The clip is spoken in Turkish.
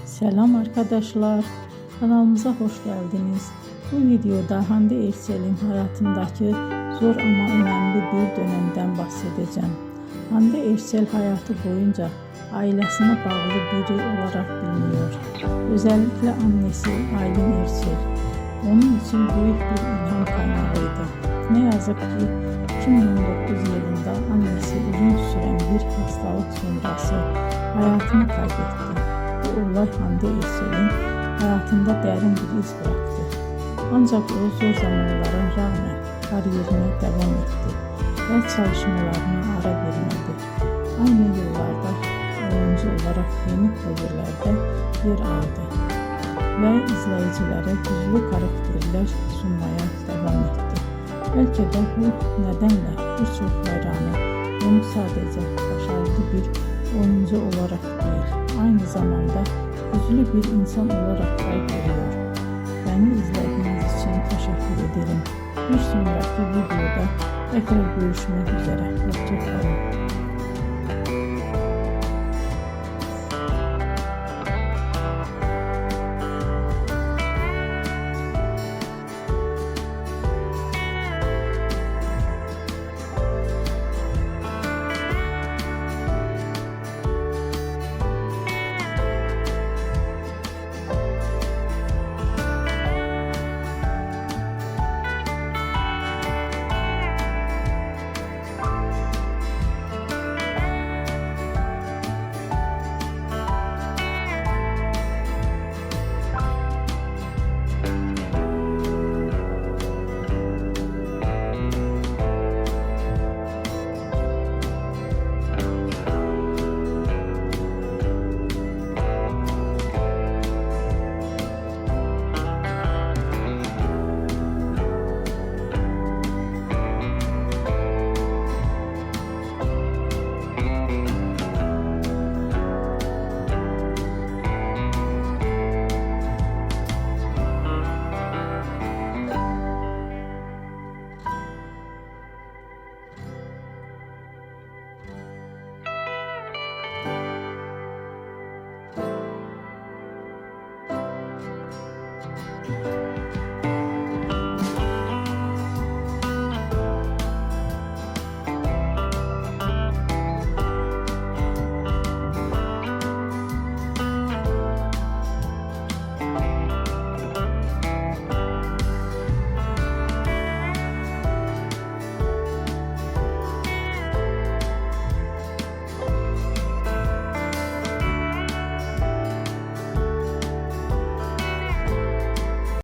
Selam arkadaşlar, kanalımıza hoş geldiniz. Bu videoda Hande Erçel'in hayatındaki zor ama önemli bir dönemden bahsedeceğim. Hande Erçel hayatı boyunca ailesine bağlı biri olarak biliniyor. Özellikle annesi Aylin Erçel onun için büyük bir ilham kaynağıydı. Ne yazık ki 2019 yılında annesi uzun süren bir hastalık sonrası hayatını kaybetti. Bu olay Hande Erçel'in hayatında derin bir iz bıraktı. Ancak o zor zamanlara rağmen kariyerine devam etti ve çalışmalarına ara vermedi. Aynı yıllarda oyuncu olarak yeni projelerde yer aldı ve izleyicilere güçlü karakterler sunmaya devam etti. Belki de bu nedenle birçok hayranı onu sadece başarılı bir oyuncu olarak değil, aynı zamanda güçlü bir insan olarak da görüyor. Beni izlediğiniz için teşekkür ederim. Bir sonraki videoda tekrar görüşmek üzere. Hoşça kalın.